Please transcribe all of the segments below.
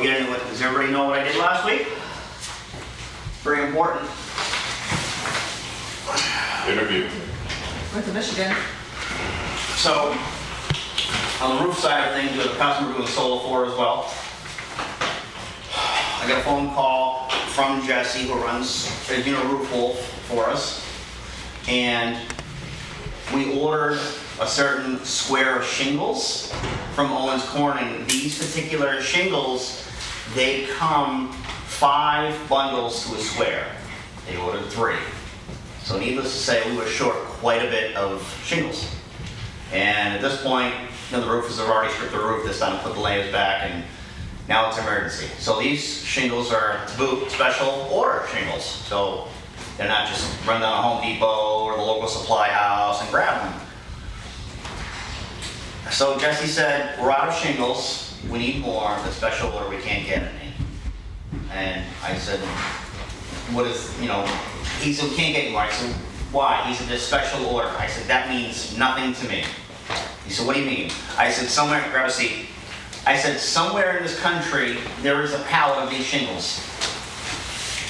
get into it. Does everybody know what I did last week? Very important. Interview. Went to Michigan. So, on the roof side of things, we have a customer doing solar for as well. I got a phone call from Jesse, who runs Roof Wolf for us, and we ordered a certain square of shingles from Owens Corning. These particular shingles, they come 5 bundles to a square. They ordered 3. So needless to say, we were short quite a bit of shingles. And at this point, the roofers have already stripped the roof this time, put the layers back, and now it's emergency. So these shingles are, to boot, special order shingles. So they're not just run down to Home Depot or the local supply house and grab them. So Jesse said, we're out of shingles, we need more, the special order, we can't get any. And I said, what is, he said, we can't get any more. I said, why? He said, there's special order. I said, that means nothing to me. He said, what do you mean? I said, somewhere, grab a seat. I said, somewhere in this country, there is a pallet of these shingles.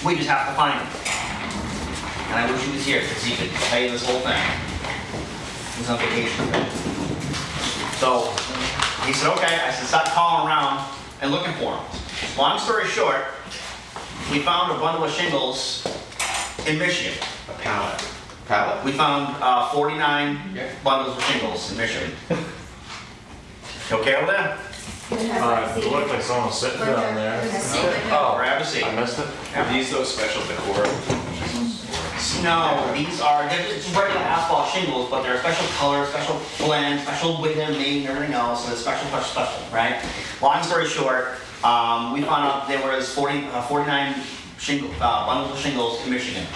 We just have to find them. And I wish he was here because he could tell you this whole thing. He's on vacation today. So he said, okay. I said, start calling around and looking for them. Long story short, we found a bundle of shingles in Michigan. A pallet. Pallet? We found 49 bundles of shingles in Michigan. You okay over there? It looked like someone was sitting down there. Oh, grab a seat. I missed it. Are these those special decor? No, they're just regular asphalt shingles, but they're a special color, special blend, special way they're made and everything else, so it's special, right? Long story short, we found out there was 49 bundles of shingles in Michigan.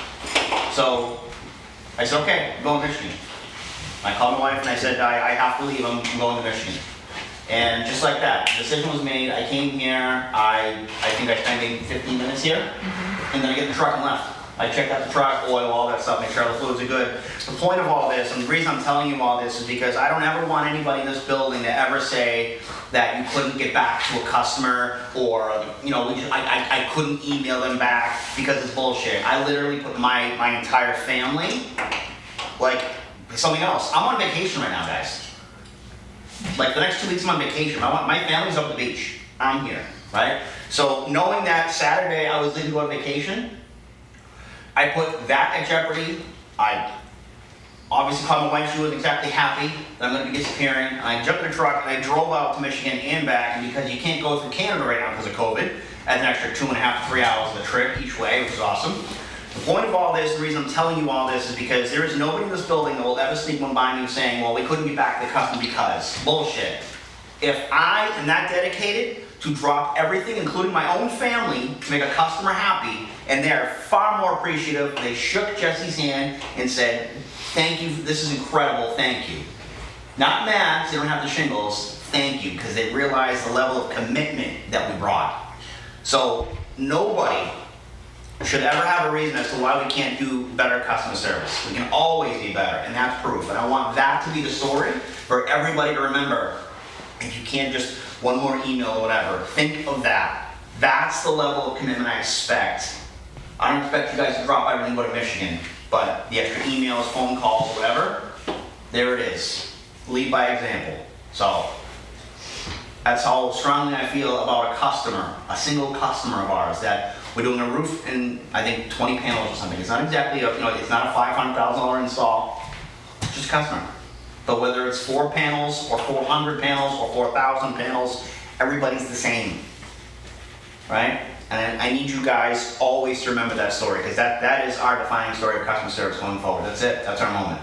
So I said, okay, I'm going to Michigan. I called my wife and I said, I have to leave, I'm going to Michigan. And just like that, the decision was made. I came here, I think I spent maybe 15 minutes here, and then I get in the truck and left. I checked out the truck, oil, all that stuff, make sure all the fluids are good. The point of all this, and the reason I'm telling you all this, is because I don't ever want anybody in this building to ever say that you couldn't get back to a customer, or I couldn't email them back because it's bullshit. I literally put my entire family, like something else. I'm on vacation right now, guys. Like the next 2 weeks I'm on vacation. My family's up at the beach. I'm here, right? So knowing that Saturday I was leaving to go on vacation, I put that at jeopardy. I obviously called my wife. She wasn't exactly happy that I'm going to be disappearing. I jumped in the truck and I drove out to Michigan and back. And because you can't go through Canada right now because of COVID, adds an extra 2.5 to 3 hours of the trip each way, which is awesome. The point of all this, the reason I'm telling you all this, is because there is nobody in this building that will ever sneak one by me saying, well, we couldn't be back to the customer because. Bullshit. If I am that dedicated to drop everything, including my own family, to make a customer happy, and they're far more appreciative, they shook Jesse's hand and said, thank you, this is incredible, thank you. Not mad because they don't have the shingles, thank you, because they realized the level of commitment that we brought. So nobody should ever have a reason as to why we can't do better customer service. We can always be better, and that's proof. And I want that to be the story for everybody to remember. If you can't just one more email or whatever, think of that. That's the level of commitment I expect. I don't expect you guys to drop everything go to Michigan, but the extra emails, phone calls, whatever, there it is. Lead by example. So that's how strongly I feel about a customer, a single customer of ours, that we're doing a roof in, I think, 20 panels or something. It's not exactly, it's not a $500,000 install, it's just a customer. But whether it's 4 panels or 400 panels or 4,000 panels, everybody's the same, right? And I need you guys always to remember that story, because that is our defining story of customer service going forward. That's it. That's our moment.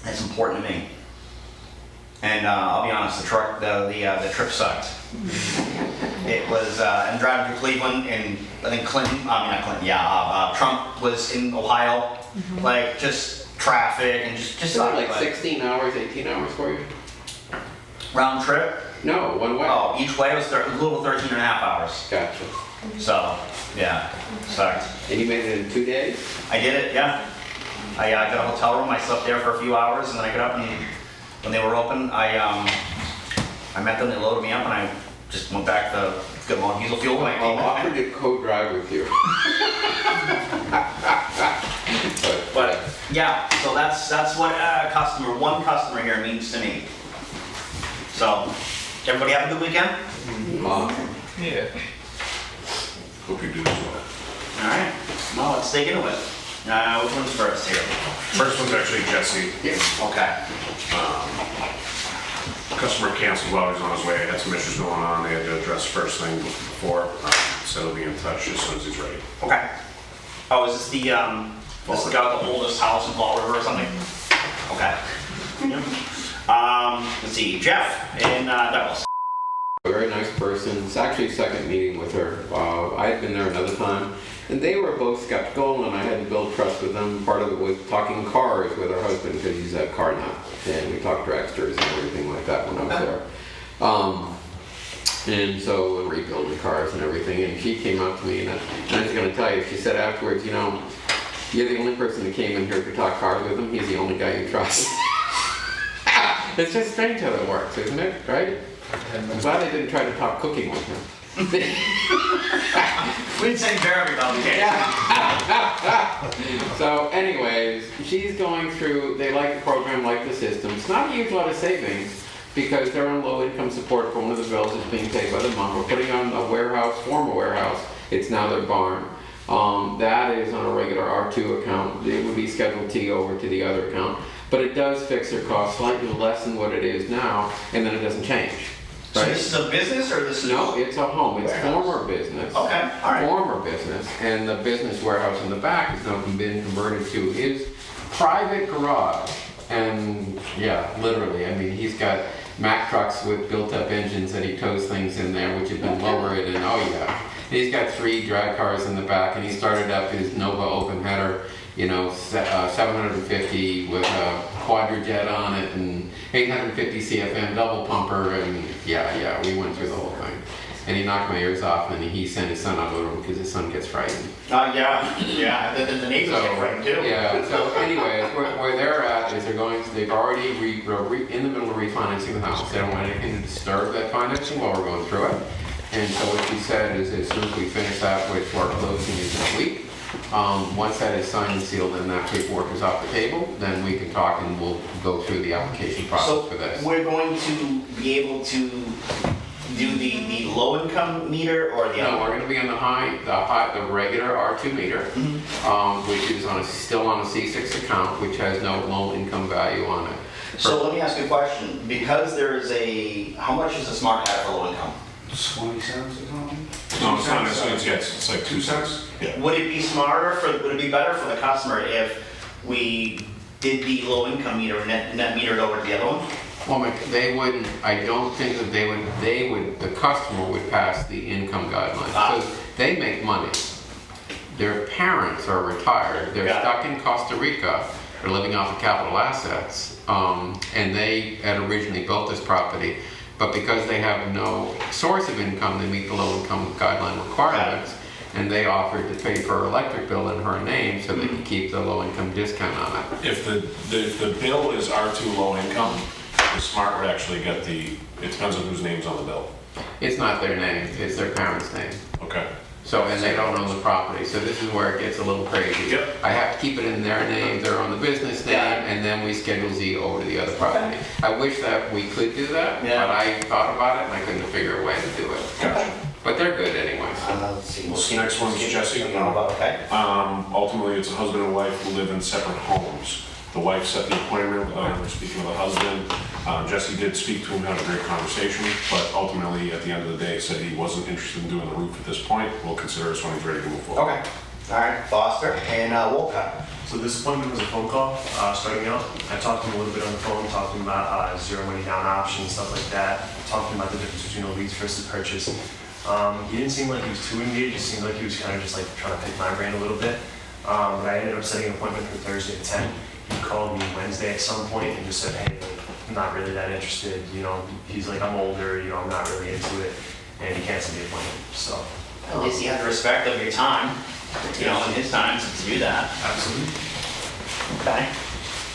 That's important to me. And I'll be honest, the trip sucked. It was, I'm driving to Cleveland, and I think Trump was in Ohio, like just traffic and just Like 16 hours, 18 hours for you? round trip. No, one way. Oh, each way was a little 13 and a half hours. Gotcha. So, yeah, sucked. And you made it in 2 days? I did it, yeah. I got a hotel room, I slept there for a few hours, and then I got up, and when they were open, I met them, they loaded me up, and I just went back to good long diesel fuel. I'll offer to co-drive with you. But yeah, so that's what one customer here means to me. So, everybody have a good weekend? Yeah. Hope you do as well. All right, well, let's dig into it. Which one's first here? First one's actually Jesse. Okay. Customer canceled while he was on his way. Had some issues going on. They had to address first thing before. So he'll be in touch as soon as he's ready. Okay. Oh, is this the guy with the oldest house in Fall River or something? Okay. Let's see, Jeff in Dallas. A very nice person. It's actually a second meeting with her. I had been there another time, and they were both skeptical, and I had to build trust with them. Part of it was talking cars with her husband, because he's a car nut, and we talked dragsters and everything like that when I was there. And so, and rebuilding cars and everything, and she came up to me, and I was going to tell you, she said afterwards, you know, you're the only person that came in here to talk cars with him. He's the only guy you trust. It's just strange how that works, isn't it? Right? I'm glad I didn't try to talk cooking with him. We didn't say Jeremy about the case. So anyways, she's going through, they like the program, like the system. It's not a huge lot of savings because they're on low income support for one of the bills that's being paid by the month. We're putting on a warehouse, former warehouse. It's now their barn. That is on a regular R2 account. It would be Schedule T over to the other account. But it does fix their cost slightly less than what it is now, and then it doesn't change. So this is a business or this is? No, it's a home. It's Warehouse. former business. Okay, all right. Former business, and the business warehouse in the back has now been converted to his private garage. And yeah, literally, I mean, he's got Mack trucks with built-up engines that he tows things in there, which have been lowered, and oh yeah. And he's got 3 drag cars in the back, and he started up his Nova open header, you know, 750 with a quadrijet on it, and 850 CFM double pumper, and yeah, we went through the whole thing. And he knocked my ears off, and he sent his son out of the room because his son gets frightened. Yeah, the neighbors get frightened too. Yeah, so anyways, where they're at is they've already in the middle of refinancing the house. They don't want anything to disturb that financing while we're going through it. And so what she said is as soon as we finish that, which our closing is this week, once that is signed and sealed and that paperwork is off the table, then we can talk and we'll go through the application process for this. So we're going to be able to do the low income meter or the No, other? we're going to be on the regular R2 meter, which is still on a C6 account, which has no low income value on it. So let me ask you a question. Because there is how much is a smart add for low income? 20 cents or something? No, it's not necessarily, it's like 2 cents. Yeah. Would it be better for the customer if we did the low income meter net metered over to the other one? Well, they wouldn't, I don't think that the customer would pass the income guidelines. Because they make money. Their parents are retired. They're stuck in Costa Rica. They're living off of capital assets. And they had originally built this property. But because they have no source of income, they meet the low income guideline requirements. And they offered to pay for her electric bill in her name so they could keep the low income discount on it. If the bill is R2 low income, the smart would actually get it depends on whose name's on the bill. It's not their name, it's their parents' name. Okay. So, and they don't own the property, so this is where it gets a little crazy. Yep. I have to keep it in their name, they're on the business name, and then we schedule Z over to the other property. I wish that we could do that, but I thought about it and I couldn't figure a way to do it. Gotcha. But they're good anyways. Let's see. This next one's Jesse. Okay. Ultimately, it's a husband and wife who live in separate homes. The wife set the appointment, we're speaking with the husband. Jesse did speak to him, had a great conversation, but ultimately, at the end of the day, said he wasn't interested in doing the roof at this point. We'll consider this when he's ready to move forward. Okay. All right, Foster and Wolcott. So this appointment was a phone call, starting out. I talked to him a little bit on the phone, talked to him about zero money down options, stuff like that. Talked to him about the difference between a lease versus purchase. He didn't seem like he was too engaged. It seemed like he was kind of just like trying to pick my brain a little bit. But I ended up setting an appointment for Thursday at 10. He called me Wednesday at some point and just said, hey, I'm not really that interested. You know, he's like, I'm older, you know, I'm not really into it. And he canceled the appointment, so. At least he had the respect of your time, you know, and his time to do that. Absolutely. Okay.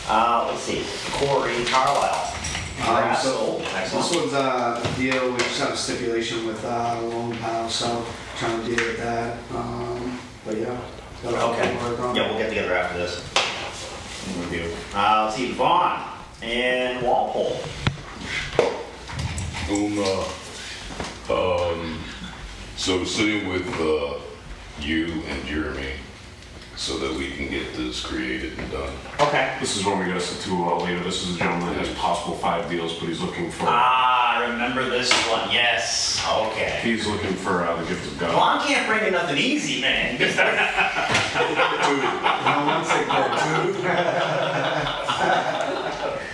Let's see, Corey Carlisle. Brass So sold. this Excellent. one's a deal, we just have a stipulation with Lone Pal, so trying to deal with that. But yeah. got a lot of Okay. work on it. Yeah, we'll get together after this. And review. Let's see, Vaughn and Walpole. So sitting with you and Jeremy so that we can get this created and done. Okay. This is one we got to later. This is a gentleman that has possible 5 deals, but he's looking for, Remember this one, yes. Okay. he's looking for the gift of God. Vaughn can't bring in nothing easy, man. No, one say go, dude.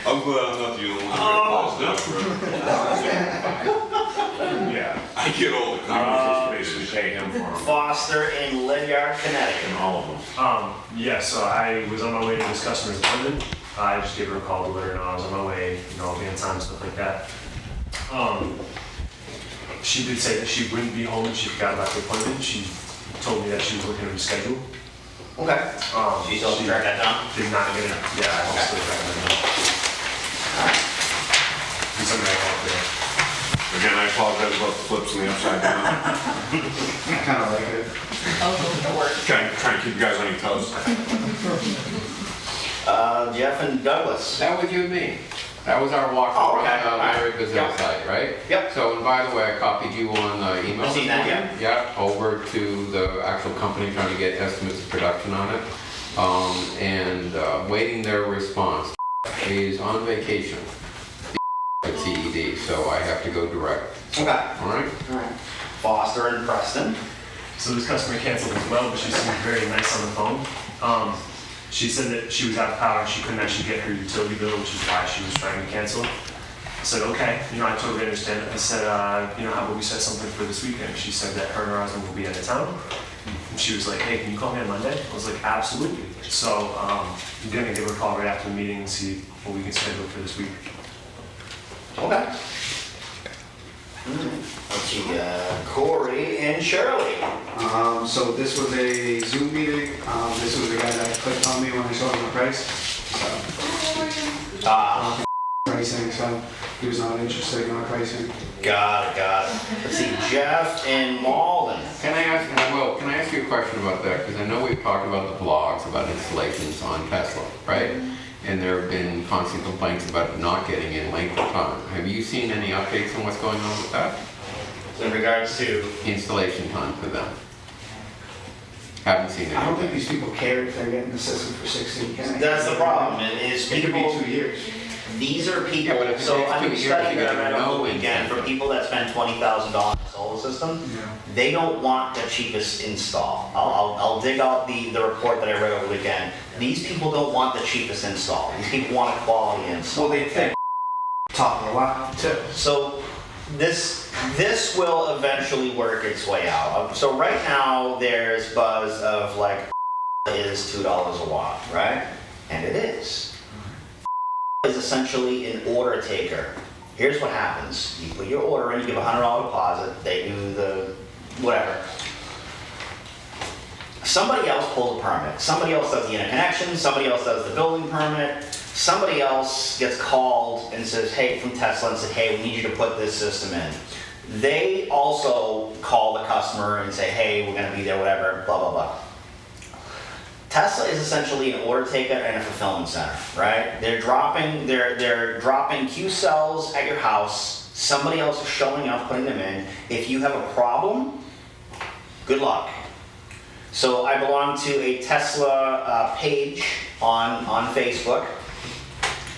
I'm glad I'm not the only one that calls Yeah. I get all the Just comments. basically pay him for them, Foster in Ledyard, Connecticut. and all of them. Yeah, so I was on my way to this customer's appointment. I just gave her a call to let her know I was on my way, I'll be on time, stuff like that. She did say that she wouldn't be home and she forgot about the appointment. She told me that she was looking at her schedule. Okay. She's also track that down? Did not get it, yeah, I was still tracking it down. He's on that call today. Again, I apologize about the flips and the upside down. I kind of like it. Trying to keep you guys on your toes. Jeff and Douglas. That was you and me. That was our walk Oh, around okay. Larry Alright. Bazille Yep. site, right? Yep. So, and by the way, I copied you on email. I've seen that, this morning. Yeah, over to the actual company trying to get estimates of production on it. And waiting their response. He's on vacation at CED, so I have to go direct. Okay. All right? Alright. Foster and Preston. So this customer canceled as well, but she seemed very nice on the phone. She said that she was out of power and she couldn't actually get her utility bill, which is why she was trying to cancel. I said, okay, I totally understand. I said, how about we set something for this weekend? She said that her and her husband will be out of town. And she was like, hey, can you call me on Monday? I was like, absolutely. So I'm gonna give her a call right after the meeting and see what we can schedule for this week. Okay. Let's see, Corey and Shirley. So this was a Zoom meeting. This was the guy that clicked on me when I saw the price. So, pricing, so he was not interested in our pricing. Got it. Let's see, Jeff and Malden. Can I ask you a question about that? Because I know we've talked about the blogs, about installations on Tesla, right? And there have been constant complaints about not getting in length of time. Have you seen any updates on what's going on with that? In regards to, Installation time for them? Haven't seen I don't think anything. these people care if they're getting the system for 16. Can they? that's the problem, is It could be people, 2 years. these are people, Yeah, but if it so takes I've 2 been years, studying you that gotta right over know the weekend, for incentive. people that spend $20,000 on a solar system, Yeah. they don't want the cheapest install. I'll dig out the report that I read over the weekend. These people don't want the cheapest install. These people want a quality install. Well, they think top of the line too. So this will eventually work its way out. So right now there's buzz of like is $2 a watt, right? And it is. Is essentially an order taker. Here's what happens. You put your order in, you give a $100 deposit, they do the whatever. Somebody else pulls a permit. Somebody else does the interconnection, somebody else does the building permit, somebody else gets called and says, hey, from Tesla, and said, hey, we need you to put this system in. They also call the customer and say, hey, we're gonna be there, whatever, blah, blah, blah. Tesla is essentially an order taker and a fulfillment center, right? They're dropping Q cells at your house. Somebody else is showing up, putting them in. If you have a problem, good luck. So I belong to a Tesla page on Facebook,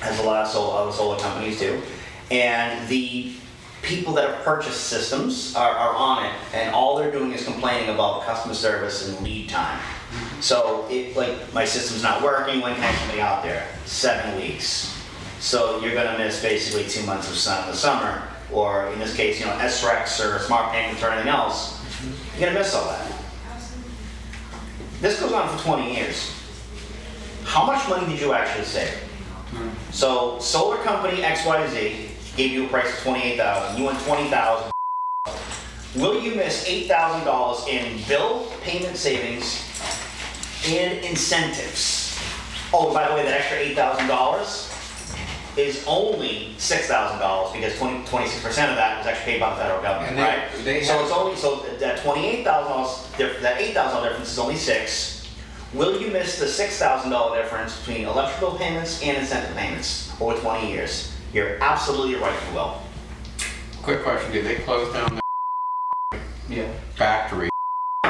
as a lot of other solar companies do, and the people that have purchased systems are on it, and all they're doing is complaining about customer service and lead time. So, like, my system's not working, when can I have somebody out there? 7 weeks. So you're gonna miss basically 2 months of sun in the summer, or in this case, SREX or smart payments or anything else, you're gonna miss all that. This goes on for 20 years. How much money did you actually save? So, solar company XYZ gave you a price of $28,000, you went $20,000. Will you miss $8,000 in bill payment savings and incentives? Oh, by the way, that extra $8,000 is only $6,000 because 26% of that was actually paid by the federal government, And right? they So have- it's only, so that $28,000, that $8,000 difference is only 6. Will you miss the $6,000 difference between electrical payments and incentive payments over 20 years? You're absolutely right, you will. Quick question, did they close down the Yeah. factory?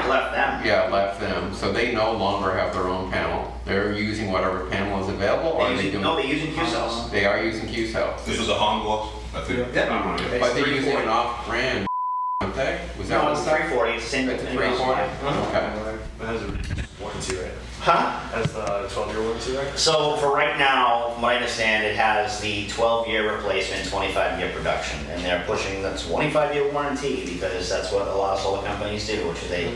Left them. Yeah, left them, so they no longer have their own panel. They're using whatever panel is available, or are they doing? No, they're using Q cells. They are using Q cells, This is a Hongwas, I think. Yeah. but they're using an off-brand, aren't they? Was that No, what it's it's like? 340, it's the same. It's a 340? Okay. It has a warranty, right? Huh? Has the 12-year warranty, right? So for right now, from what I understand, it has the 12-year replacement, 25-year production, and they're pushing the 25-year warranty because that's what a lot of solar companies do, which is they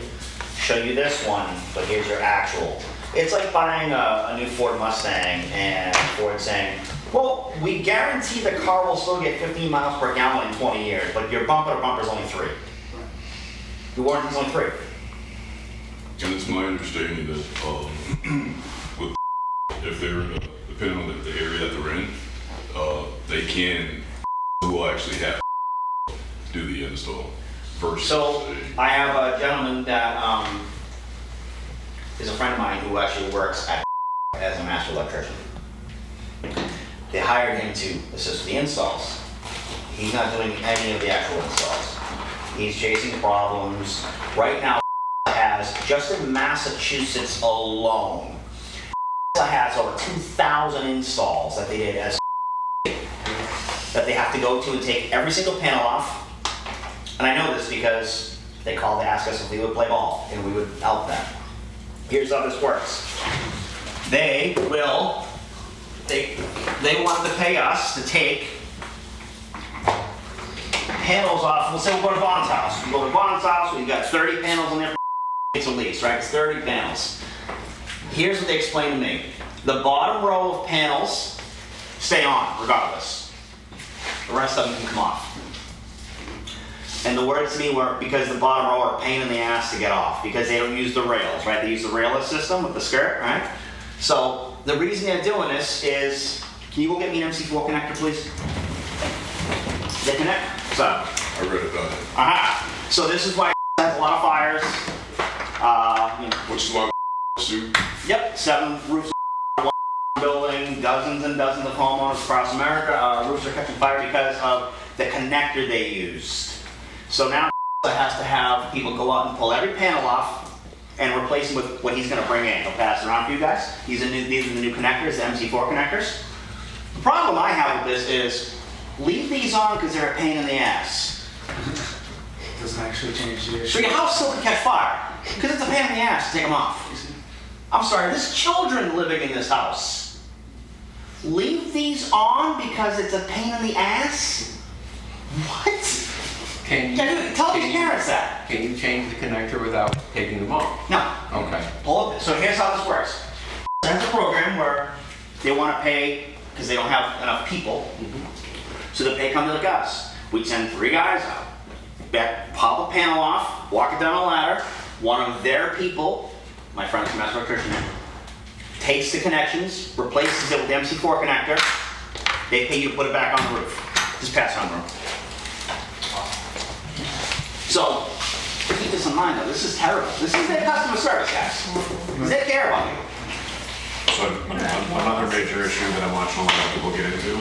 show you this one, but here's your actual. It's like buying a new Ford Mustang and Ford saying, well, we guarantee the car will still get 15 miles per gallon in 20 years, but your bumper to bumper is only 3. Your warranty's only 3. And it's my understanding that, with, if they're in depending on the area that they're in, will actually have to do the install versus. So I have a gentleman that is a friend of mine who actually works at as a master electrician. They hired him to assist with the installs. He's not doing any of the actual installs. He's chasing problems. Right now has, just in Massachusetts alone, has over 2,000 installs that they did as that they have to go to and take every single panel off. And I know this because they called to ask us if we would play ball and we would help them. Here's how this works. They wanted to pay us to take panels off. Let's say we'll go to Vaughn's house. We go to Vaughn's house, we've got 30 panels on there. It's a lease, right? It's 30 panels. Here's what they explained to me. The bottom row of panels stay on regardless. The rest of them can come off. And the words to me were, because the bottom row are a pain in the ass to get off because they don't use the rails, right? They use the railless system with the skirt, right? So the reason they're doing this is, can you go get me an MC4 connector, please? They connect? So, I read about it. aha. So this is why it has a lot of fires. Which is why suit. Yep, 7 roofs in one building, dozens and dozens of homeowners across America. Roofs are catching fire because of the connector they used. So now it has to have people go out and pull every panel off and replace them with what he's going to bring in. He'll pass it around for you guys. These are the new connectors, the MC4 connectors. The problem I have with this is, leave these on because they're a pain in the ass. Doesn't actually change the So issue. your house still can catch fire because it's a pain in the ass to take them off. I'm sorry, there's children living in this house. Leave these on because it's a pain in the ass? What? Can you, Yeah, tell can these you- parents that. Can you change the connector without taking them off? No. Okay. Pull it. So here's how this works. There's a program where they want to pay because they don't have enough people. So the pay come to the us. We send 3 guys out. Pop a panel off, walk it down a ladder. One of their people, my friend from Master Electrician, takes the connections, replaces it with the MC4 connector. They pay you to put it back on the roof. Just pass it on the roof. So keep this in mind though, this is terrible. This is their customer service, guys. Because they care about you. So another major issue that I'm watching a lot of people get into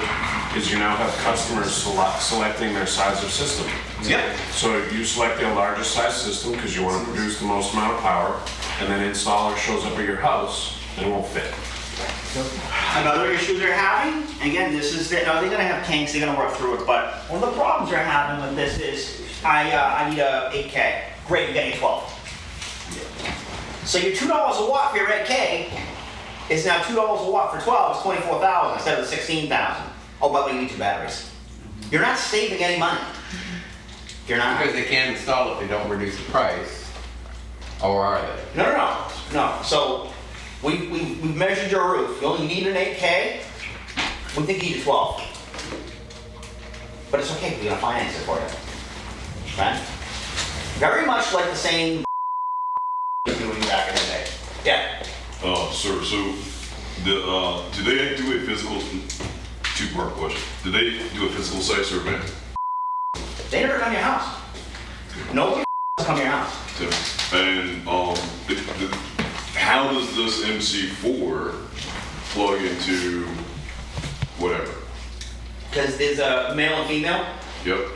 is you now have customers selecting their size of system. Yep. So you select the largest size system because you want to produce the most amount of power, and then installer shows up at your house and it won't fit. Another issue they're having, again, this is, they're going to have kinks, they're going to work through it, but one of the problems they're having with this is, I need a 8K. Great, you're getting 12. So your $2 a watt for your 8K is now $2 a watt for 12, it's 24,000 instead of the 16,000. Oh, by the way, you need 2 batteries. You're not saving any money. You're not. Because they can't install it, they don't reduce the price. Or are they? No. So we've measured your roof. You only need an 8K. We think you need a 12. But it's okay, we're gonna finance it for you. Right? Very much like the same doing back in the day. Yeah. Sir, so the do they do a physical two-part question. Did they do a physical site survey? They never come to your house. Nobody come to your house. And how does this MC4 plug into whatever? Because there's a male and female. Yep.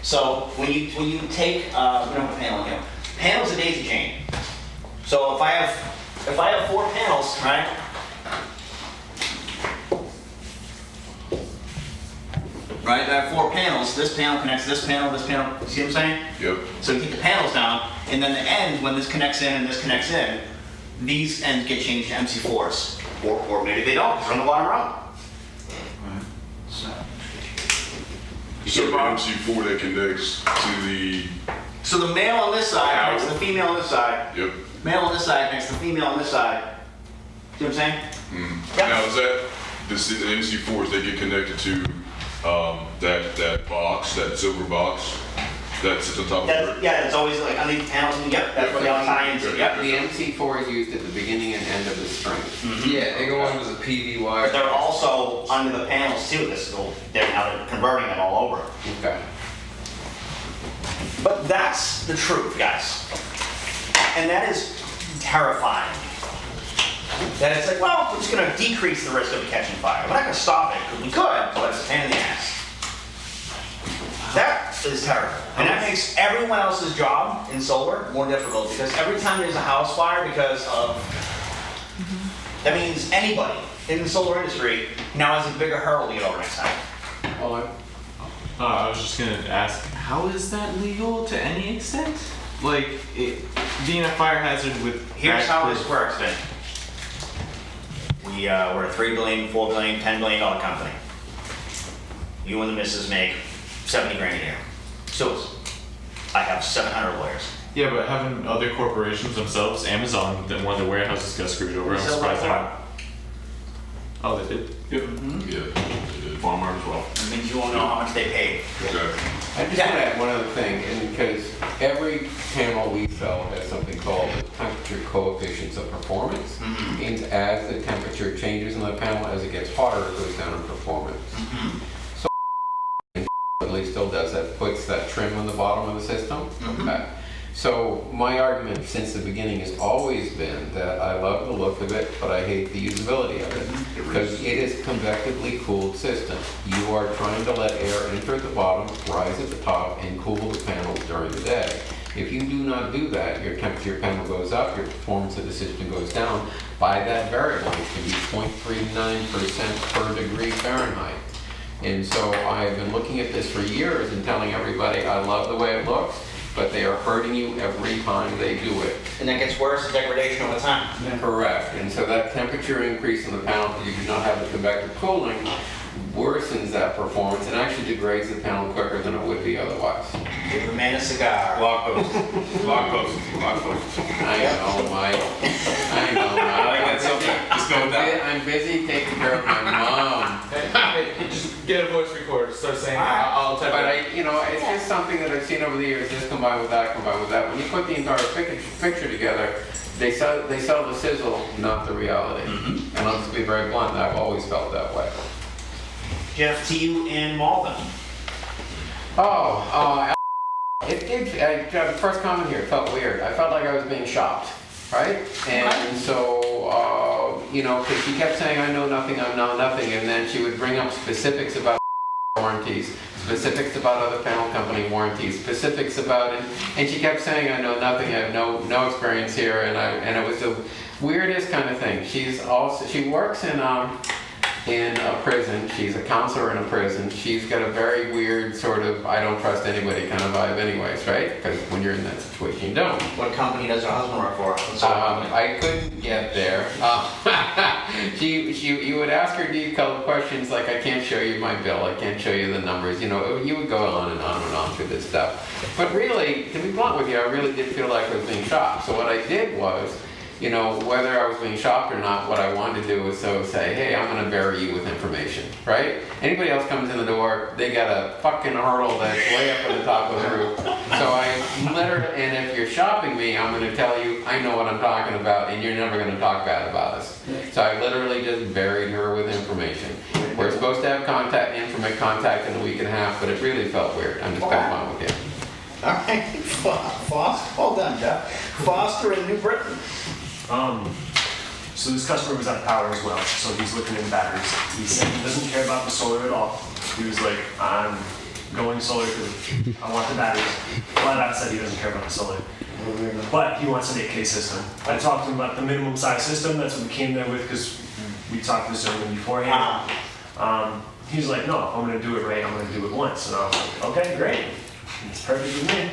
So when you take, we don't have a panel here. Panel's a daisy chain. So if I have 4 panels, right? Right, I have 4 panels. This panel connects to this panel, this panel. See what I'm saying? Yep. So you take the panels down, and then the ends, when this connects in and this connects in, these ends get changed to MC4s. Or maybe they don't, because they're on the bottom row. So the MC4 that connects to the, So the male on this side connects to the female on this side. yep. Male on this side connects to the female on this side. See what I'm saying? Now is that, the MC4s, they get connected to that box, that silver box that sits on top of That's, it? yeah, it's always like on these panels, and yep, that's what they all tie into. Yep. The MC4 is used at the beginning and end of the string. Yeah, they go under the PV But wire. they're also under the panels too. They're converting it all over. Okay. But that's the truth, guys. And that is terrifying. That it's like, well, we're just going to decrease the risk of catching fire. We're not going to stop it, because we could, but it's a pain in the ass. That is terrible. And that makes everyone else's job in solar more difficult, because every time there's a house fire because of, that means anybody in the solar industry now has a bigger hurdle to get over next time. Well, I was just gonna ask, how is that legal to any extent? Like, being a fire hazard with... Here's how this works, then. We're a $3 billion, $4 billion, $10 billion company. You and the missus make 70 grand a year. So I have 700 lawyers. Yeah, but haven't other corporations themselves, Amazon, that one of the warehouses got screwed over? I'm surprised they haven't. Oh, they did? Yep. Yeah. Walmart as well. It means you won't know how much they paid. Okay. I just want to add one other thing, and because every panel we sell has something called the temperature coefficients of performance. Means as the temperature changes in the panel, as it gets hotter, it goes down in performance. So at least still does that, puts that trim on the bottom of the system. Okay. So my argument since the beginning has always been that I love the look of it, but I hate the usability of it. Because it is convectively cooled system. You are trying to let air enter at the bottom, rise at the top, and cool the panels during the day. If you do not do that, your temperature panel goes up, your performance of the system goes down by that variable, which can be 0.39% per degree Fahrenheit. And so I've been looking at this for years and telling everybody I love the way it looks, but they are hurting you every time they do it. And that gets worse, the degradation over time. Correct. And so that temperature increase in the panel, because you do not have the convective cooling, worsens that performance and actually degrades the panel quicker than it would be otherwise. Give the man a cigar. Blog post. Blog post. Blog post. I know, Mike. I know, Mike. I like that subject. Let's go with that. I'm busy taking care of my mom. Just get a voice recorder. Start saying, I'll type But it. it's just something that I've seen over the years, this combined with that, combined with that. When you put the entire picture together, they sell the sizzle, not the reality. And I'll just be very blunt, I've always felt that way. Jeff, to you in Malden. The first comment here felt weird. I felt like I was being shopped, right? And so, because she kept saying, I know nothing, I know nothing, and then she would bring up specifics about warranties, specifics about other panel company warranties, specifics about it, and she kept saying, I know nothing, I have no experience here, and it was the weirdest kind of thing. She works in a prison. She's a counselor in a prison. She's got a very weird sort of I don't trust anybody kind of vibe anyways, right? Because when you're in that situation, you don't. What company does her husband work for? I couldn't get there. You would ask her detailed questions like, I can't show you my bill, I can't show you the numbers, you would go on and on and on through this stuff. But really, to be blunt with you, I really did feel like I was being shopped. So what I did was, whether I was being shopped or not, what I wanted to do was say, hey, I'm going to bury you with information, right? Anybody else comes in the door, they got a fucking hurdle that's way up at the top of the roof. So and if you're shopping me, I'm going to tell you, I know what I'm talking about, and you're never going to talk bad about us. So I literally just buried her with information. We're supposed to have intimate contact in a week and a half, but it really felt weird. I'm just Okay. having fun with you. All right, Foster, well done, Jeff. Foster in New Britain. So this customer was out of power as well, so he's looking in batteries. He said he doesn't care about the solar at all. He was like, I'm going solar because I want the batteries. Flat out said he doesn't care about the solar. But he wants an 8K system. I talked to him about the minimum size system. That's what we came there with because we talked this to him beforehand. He's like, no, I'm going to do it right. I'm going to do it once. And I was like, okay, great. It's perfect with me.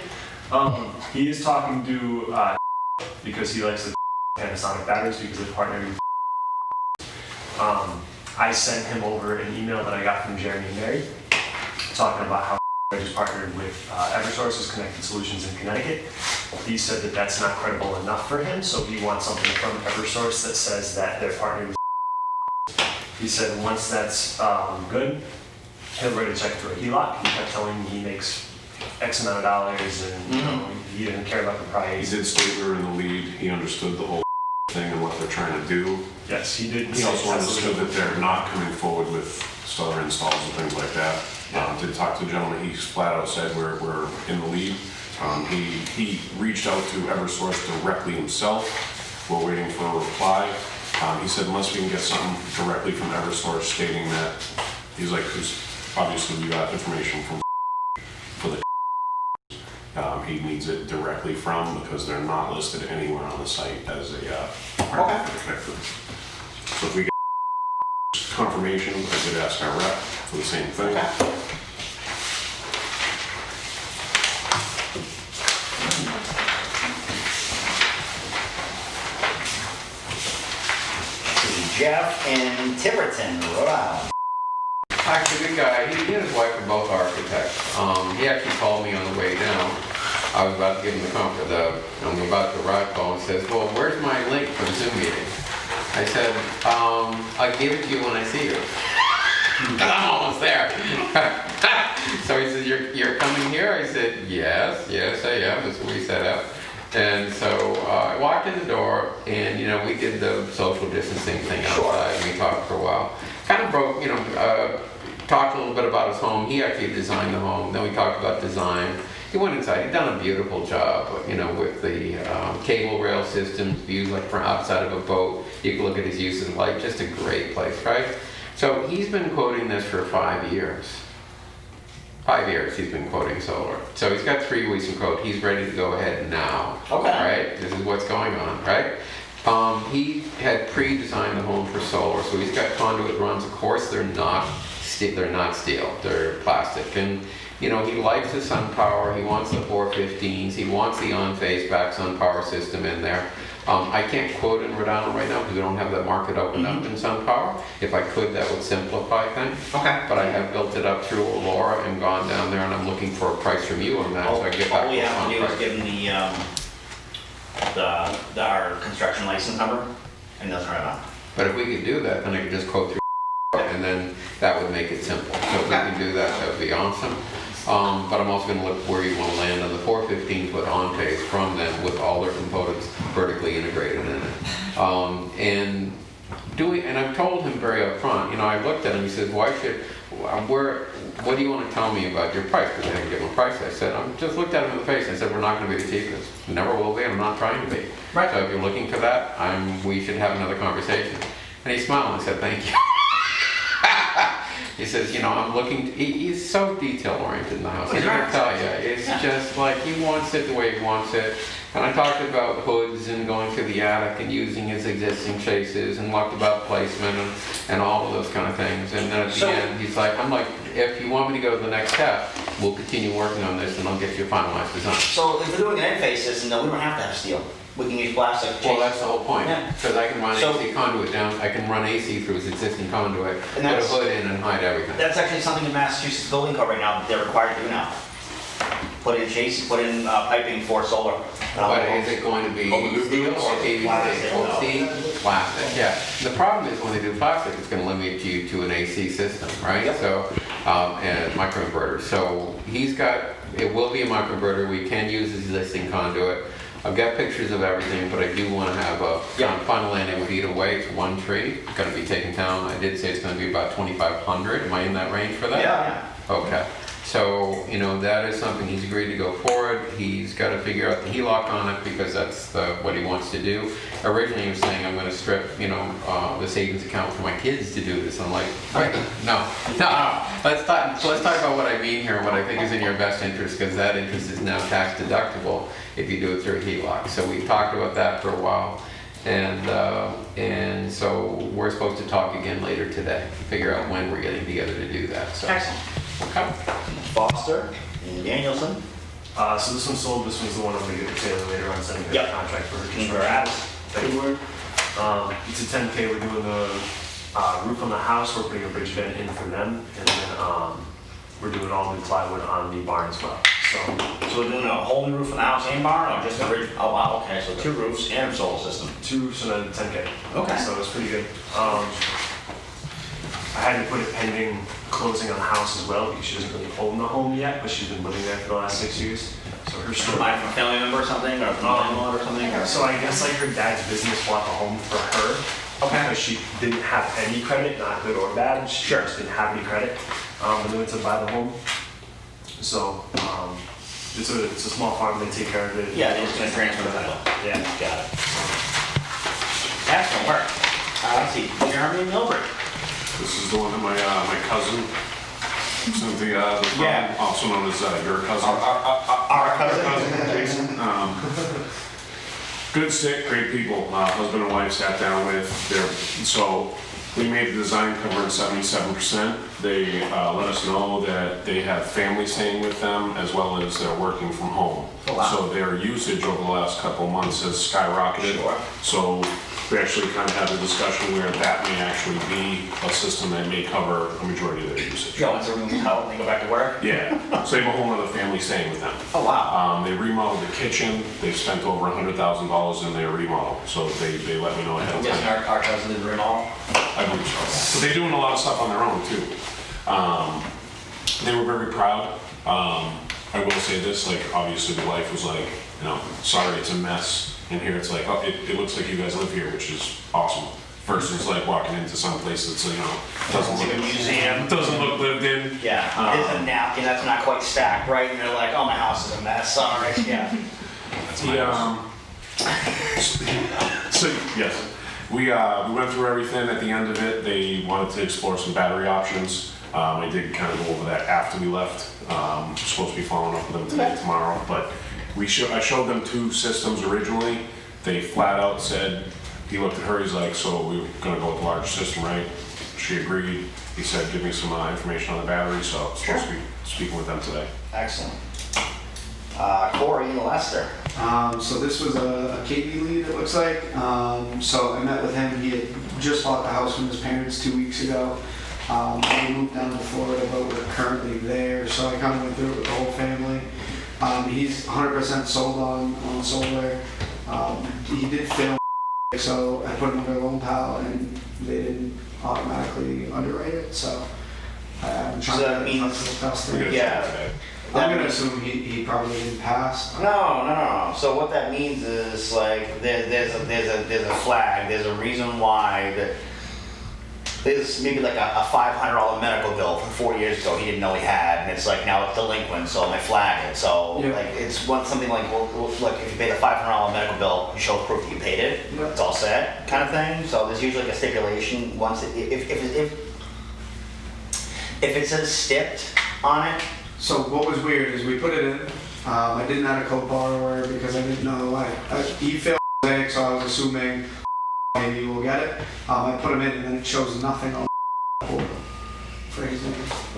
He is talking to because he likes the Panasonic batteries because they partnered with. I sent him over an email that I got from Jeremy and Mary talking about how I just partnered with Eversource's Connected Solutions in Connecticut. He said that that's not credible enough for him, so he wants something from Eversource that says that they're partnered with. He said once that's good, he'll write a check for a HELOC. He kept telling me he makes X amount of dollars and you know, he didn't care about the He price. did state we were in the lead, he understood the whole thing and what they're trying to do. Yes, he did. He also understood that they're not coming forward with solar installs and things like that. Did talk to the gentleman, he flat out said we're in the lead. He reached out to Eversource directly himself. We're waiting for a reply. He said unless we can get something directly from Eversource stating that, he's like, because obviously we got information from for the he needs it directly from because they're not listed anywhere on the site as a partner for the connector. So if we get confirmation, I did ask our rep for the same thing. Jeff in Tiverton, Rhode Island. Actually, good guy. He and his wife are both architects. He actually called me on the way down. I was about to give him I'm about to arrive call and says, well, where's my link for the Zoom meeting? I said, I'll give it to you when I see you. Because I'm almost there. So he says, you're coming here? I said, yes, I am. That's what we set up. And so I walked in the door and, you know, we did the social distancing thing outside. And we talked for a while. Kind of broke, you know, talked a little bit about his home. He actually designed the home. Then we talked about design. He went inside. He'd done a beautiful job, you know, with the cable rail systems, views like from outside of a boat. You can look at his use of light. Just a great place, right? So he's been quoting this for 5 years. 5 years he's been quoting solar. So he's got 3 weeks in quote. He's ready to go ahead now. Okay. Right? This is what's going on, right? He had pre-designed the home for solar, so he's got conduit runs. Of course, they're not steel. They're plastic. And you know, he likes the sun power. He wants the 415s. He wants the on-phase back sun power system in there. I can't quote in Rhode Island right now because we don't have that market opened up in SunPower. If I could, that would simplify things. Okay. But I have built it up through Aurora and gone down there, and I'm looking for a price from you on that. So I get back all we have to do is give them our construction license number, and they'll turn it on. But if we could do that, then I could just quote through, and then that would make it simple. So if we can do that, that would be awesome. But I'm also going to look where you want to land on the 415-foot on-phase from them with all their components vertically integrated in it. And I've told him very upfront, you know, I looked at him, he says, what do you want to tell me about your price? Because I didn't give him a price. I said, I just looked at him in the face and I said, we're not going to be the cheapest. Never will be, and I'm not trying to be. Right. So if you're looking for that, we should have another conversation. And he smiled and said, thank you. He says, you know, I'm looking, he's so detail-oriented in the house. I can tell you, it's just like he wants it the way he wants it. And I talked about hoods and going through the attic and using his existing chases and talked about placement and all of those kind of things. And then at the end, he's like, I'm like, if you want me to go to the next step, we'll continue working on this and I'll get you a finalized design. So if we're doing an end-phase system, then we don't have to have steel. We can use plastic. Well, that's the whole point. Yeah. Because I can run AC conduit down, I can run AC through his existing conduit, put a hood in and hide everything. That's actually something in Massachusetts building code right now that they're required to do now. Put in chassis, put in piping for solar. But is it going to be steel or PVC? Plastic, yeah. The problem is when they do plastic, it's going to limit you to an AC system, right? Yep. So, and microinverter. So it will be a microinverter. We can use his existing conduit. I've got pictures of everything, but I do want to have a final landing feet away to one tree. It's going to be taken down. I did say it's going to be about 2,500. Am I in that range for that? Yeah. Okay. So, you know, that is something he's agreed to go forward. He's got to figure out the HELOC on it because that's what he wants to do. Originally, he was saying, I'm going to strip, you know, the savings account for my kids to do this. I'm like, wait, no. Let's talk about what I mean here and what I think is in your best interest, because that interest is now tax deductible if you do it through a HELOC. So we talked about that for a while. And so we're supposed to talk again later today, figure out when we're getting together to do that. So. Excellent. Okay. Foster and Danielson. So this one's sold, this one's the one I'm gonna get to Taylor later on, sending the contract for her construction. Congrats. Thank you. It's a 10K, we're doing the roof on the house, we're putting a bridge vent in for them, and then we're doing all new plywood on the barn as well. So we're doing a whole new roof in the house and barn, or just a ridge? Oh wow, okay, so 2 roofs and a solar system. 2 roofs and a 10K. Okay. So it's pretty good. I had to put it pending closing on the house as well because she doesn't really own the home yet, but she's been living there for the last 6 years. So her story. From a family member or something, or from a landlord or something? So I guess like her dad's business bought the home for her. Okay. Because she didn't have any credit, not good or bad. She just didn't have any credit. And then to buy the home. So it's a small farm. They take care of it. Yeah, they're just gonna transfer the title. Yeah. Got it. Excellent work. Let's see, Jeremy and Milbert. This is the one that my cousin sent the Yeah. also known as your cousin. Our cousin. Jason. Good, sick, great people. Husband and wife sat down with their, so we made the design covering 77%. They let us know that they have family staying with them as well as they're working from home. Oh, wow. So their usage over the last couple of months has skyrocketed. Sure. So we actually kind of had a discussion where that may actually be a system that may cover a majority of their usage. Go into room out and they go back to work? Yeah, so they have a whole other family staying with them. Oh wow. They remodeled the kitchen. They've spent over $100,000 in their remodel. So they let me know ahead I'm of guessing time. our cousin did the remodel. I believe so. But they're doing a lot of stuff on their own too. They were very proud. I will say this, like obviously the wife was like, you know, sorry it's a mess. And here it's like, oh, it looks like you guys live here, which is awesome. Versus like walking into some place that's, you know, It's like a museum. doesn't look lived in. Yeah, it's a napkin that's not quite stacked right, and they're like, oh, my house is a mess, sorry, yeah. So yes, we went through everything. At the end of it, they wanted to explore some battery options. I did kind of go over that after we left. Supposed to be following up with them today, tomorrow, but I showed them 2 systems originally. They flat out said, he looked at her, he's like, so we're gonna go with the larger system, right? She agreed. He said, give me some information on the battery, so I'm supposed to be speaking with them today. Excellent. Corey and Lester. So this was a KV lead, it looks like. So I met with him. He had just bought the house from his parents 2 weeks ago. We moved down to Florida, but we're currently there. So I kind of went through it with the whole family. He's 100% sold on solar. He did fail, so I put him under loan pal, and they didn't automatically underwrite it. So I'm trying So that to means- customer. Yeah. I'm gonna assume he probably didn't pass. No. So what that means is like there's a flag. There's a reason why that there's maybe like a $500 medical bill from 4 years ago he didn't know he had, and it's like now it's delinquent, so I flag it. So Yeah. like it's something like like if you pay the $500 medical bill, you show proof that you paid it. Yeah. It's all set, kind of thing. So there's usually like a stipulation once if it says stipped on it. So what was weird is we put it in. I didn't add a co-borrower because I didn't know he failed, so I was assuming maybe we'll get it. I put him in and then it shows nothing on the portal for his name.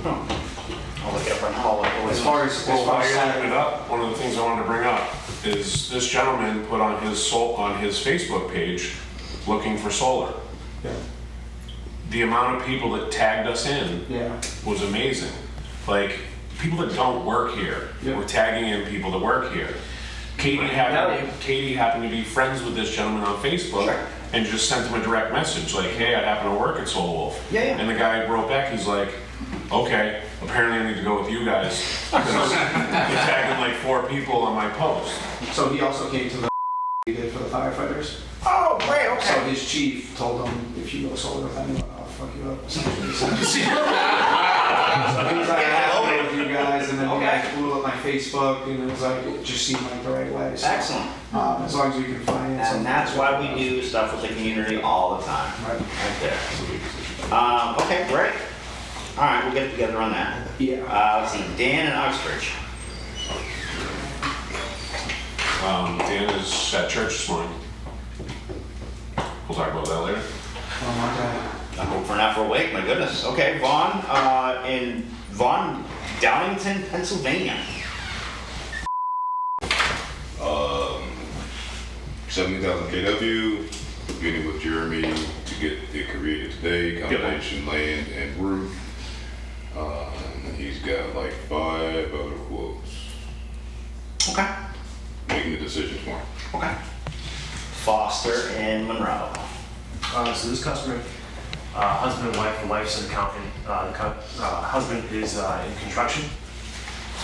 I'll look it up right now. As far as Well, while you're looking it up, one of the things I wanted to bring up is this gentleman put on his Facebook page looking for solar. Yeah. The amount of people that tagged us in Yeah. was amazing. Like, people that don't work here Yeah. were tagging in people that work here. Katie happened to be friends with this gentleman on Facebook. Sure. And just sent him a direct message like, hey, I happen to work at Soul Wolf. Yeah. And the guy wrote back, he's like, okay, apparently I need to go with you guys. Because you're tagging like 4 people on my post. So he also came to the he did for the firefighters. Oh, great, So okay. his chief told him, if you go solar with anyone, I'll fuck you up. So he was like, I have to go with you guys, and then the guy blew up my Facebook, and it was like, it just seemed like the right way. So, Excellent. as long as we can finance And something. that's why we do stuff with the community all the time. Right. Right there. Okay, great. All right, we'll get together on that. Yeah. Let's see, Dan and Uxbridge. Dan is at church this morning. We'll talk about that later. Oh my God. I hope we're not for awake, my goodness. Okay, Vaughn, in Vaughn, Downington, Pennsylvania. 70,000 kW, getting with Jeremy to get it created today, combination land and roof. He's got like 5 other quotes. Okay. Making the decision tomorrow. Okay. Foster and Monroe. So this customer, husband and wife, the wife's an accountant, husband is in construction.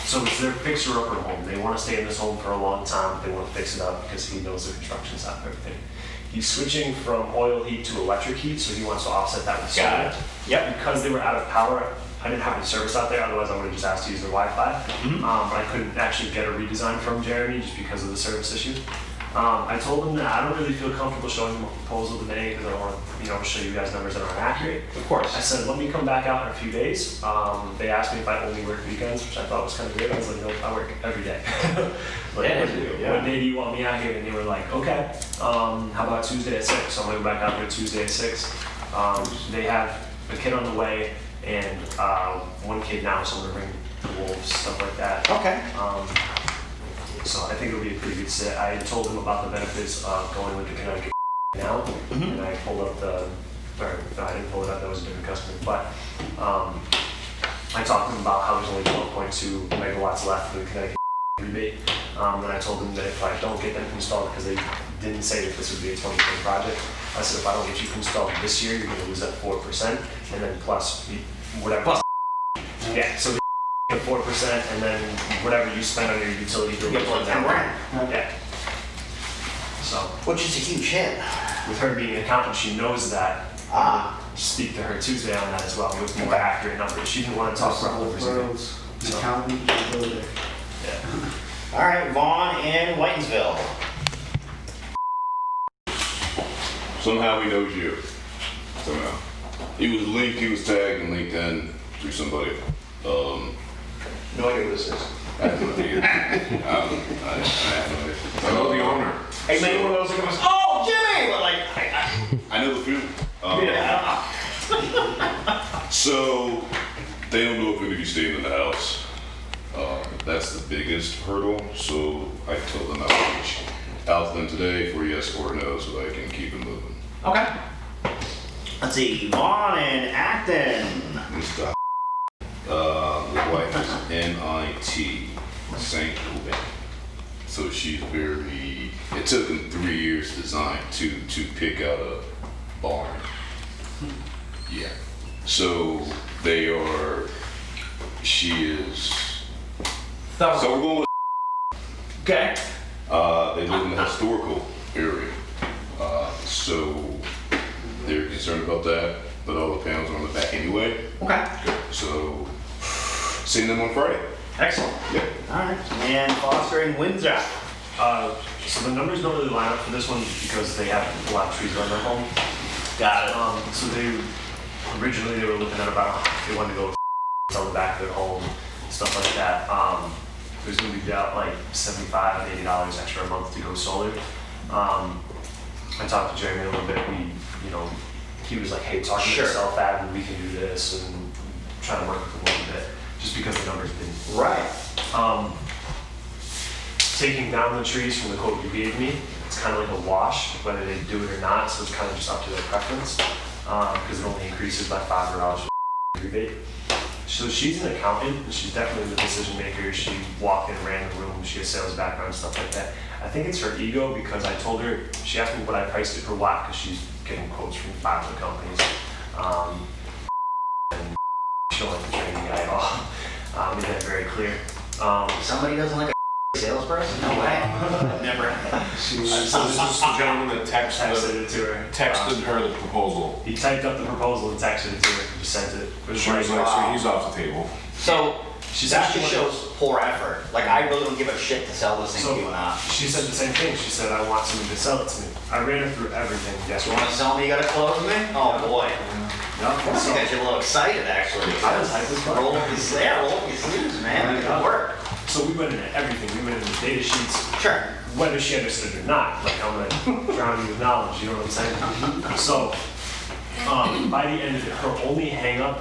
So it's their fixer-upper home. They want to stay in this home for a long time. They want to fix it up because he knows the construction side of everything. He's switching from oil heat to electric heat, so he wants to offset that with solar. Got it. Yep. Because they were out of power, I didn't have any service out there, otherwise I would have just asked to use their Wi-Fi. But I couldn't actually get a redesign from Jeremy just because of the service issue. I told him that I don't really feel comfortable showing him a proposal today because I don't want to, show you guys numbers that aren't accurate. Of course. I said, let me come back out in a few days. They asked me if I only work weekends, which I thought was kind of weird. I was like, nope, I work every day. What day do you want me out here? And they were like, okay, how about Tuesday at 6? So I'm going to go back out there Tuesday at 6. They have a kid on the way and one kid now, so I'm going to bring the wolves, stuff like that. Okay. So I think it'll be a pretty good set. I told him about the benefits of going with the Connecticut now, and I pulled up I didn't pull it up, that was a different customer, but I talked to him about how there's only 12.2 megawatts left for the Connecticut rebate, and I told him that if I don't get them installed, because they didn't say if this would be a 2020 project, I said if I don't get you installed this year, you're going to lose that 4%, and then plus whatever. Plus. Yeah, so 4%, and then whatever you spend on your utility bill. You get like 10 grand. Yeah. So, Which is a huge hit. with her being an accountant, she knows that. Speak to her Tuesday on that as well, with more accurate numbers. She didn't want to talk about numbers again. So, Accountant, builder. yeah. All right, Vaughn and Whitensville. Somehow he knows you. Somehow. He was tagged in LinkedIn through somebody. No idea what this is. I have no idea. I have no idea. I know the owner. Hey, man, one of those that goes, oh, Jimmy! But like, I know the feeling. yeah. So they don't know if we're gonna be staying in the house. That's the biggest hurdle. So I told them I'll reach out to them today for yes or no, so I can keep it moving. Okay. Let's see, Vaughn and Acton. Mr. The wife is NIT, St. Louis. So she's very. It took them 3 years to design to pick out a barn. Yeah. So they are. She is. So we're going with. Okay. They live in the historical area, so they're concerned about that. But all the panels are on the back anyway. Okay. So seeing them on Friday. Excellent. Yeah. All right. And Foster and Windsor. So the numbers don't really line up for this one because they have a lot of trees around their home. Got it. So originally they were looking at about, they wanted to go on the back of their home, stuff like that. There's gonna be about like $75, $80 extra a month to go solar. I talked to Jeremy a little bit. He was like, hey, talk to yourself, Adam, we can do this, and try to work with him a little bit, just because the numbers didn't. Right. Taking down the trees from the quote you gave me, it's kind of like a wash, whether they do it or not, so it's kind of just up to their preference, because it only increases by $5 for rebate. So she's an accountant, and she's definitely the decision maker. She walked in, ran the room, she has sales background, stuff like that. I think it's her ego, because I told her, she asked me what I priced it per watt, because she's getting quotes from 5 other companies. And she don't like the training guy at all. Made that very clear. Somebody doesn't like a salesperson? No way. I've never. So this is the gentleman that Texted it to her. texted her the proposal. He typed up the proposal and texted it to her and just sent it. It was She was like, wow. so he's off the table. So She's that actually just shows poor effort. Like I really don't give a shit to sell this thing So to you or not. she said the same thing. She said, I want somebody to sell it to me. I ran her through everything. Yes, You want to sell me? You got to close me? Oh boy. I so, got you a little excited actually. I was hyped as fuck. Roll up your sleeves, man. Good work. so we went into everything. We went into data sheets, Sure. whether she understood or not. Like I'm gonna drown you with knowledge. You know what I'm saying? So by the end of it, her only hang up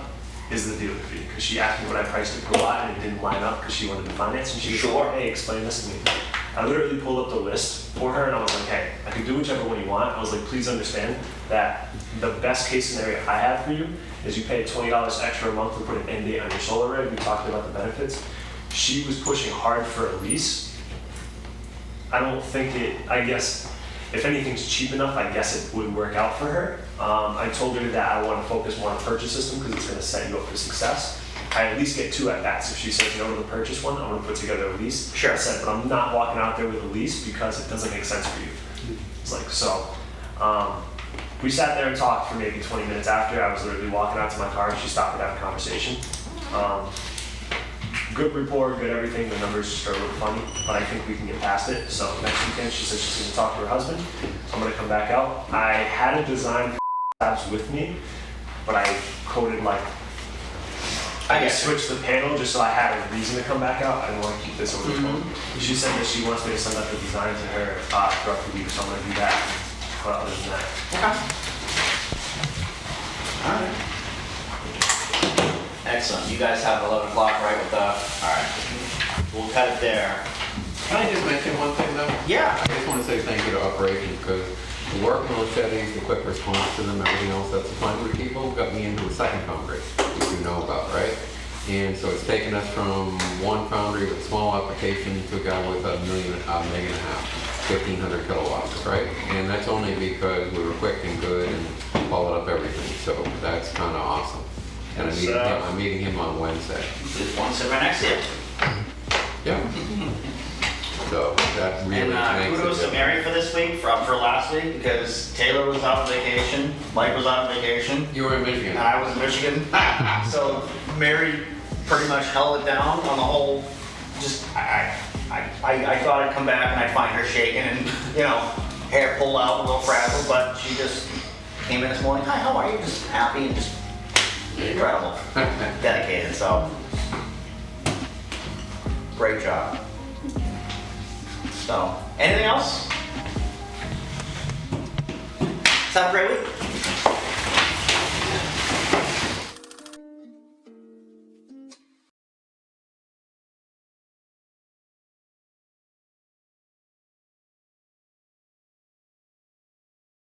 is the dealer fee because she asked me what I priced it per lot and it didn't line up because she wanted to finance and she was Sure. like, hey, explain this to me. I literally pulled up the list for her and I was like, hey, I can do whichever one you want. I was like, please understand that the best case scenario I have for you is you pay $20 extra a month to put an end date on your solar array. We talked about the benefits. She was pushing hard for a lease. I don't think I guess, if anything's cheap enough, I guess it would work out for her. I told her that I want to focus more on the purchase system because it's going to set you up for success. I at least get 2 at bats. If she says no to the purchase one, I'm going to put together a lease. Sure. I said, but I'm not walking out there with a lease because it doesn't make sense for you. It's like, so, we sat there and talked for maybe 20 minutes after. I was literally walking out to my car and she stopped and had a conversation. Good rapport, good everything. The numbers just are a little funny, but I think we can get past it. So next weekend, she said she's going to talk to her husband. I'm going to come back out. I had a design tabs with me, but I coded like, I switched the panel just so I had a reason to come back out. I didn't want to keep this over the phone. She said that she wants me to send out the design to her throughout the week, so I'm going to do that. But other than that, Alright. Excellent. You guys have 11 o'clock right with the, alright. We'll cut it there. Can I just mention one thing though? Yeah. I just want to say thank you to operations because the work on those Chevys, the quick response to them, everything else that the foundry people got me into a second foundry, which you know about, right? And so it's taken us from one foundry with small application to a guy with a meg and a half, 1,500 kilowatts, right? And that's only because we were quick and good and followed up everything. So that's kind of awesome. And I'm meeting him on Wednesday. There's one sitting right next to you. Yeah. So that really And makes kudos it to Mary for this week, for last week, because Taylor was out on vacation, Mike was out on vacation, You were in Michigan. and I was in Michigan. So Mary pretty much held it down on the whole, just, I thought I'd come back and I'd find her shaking and, hair pulled out, a little frazzled, but she just came in this morning, hi, how are you? Just happy and just incredible, dedicated, so. Great job. So, anything else? Let's have a great week.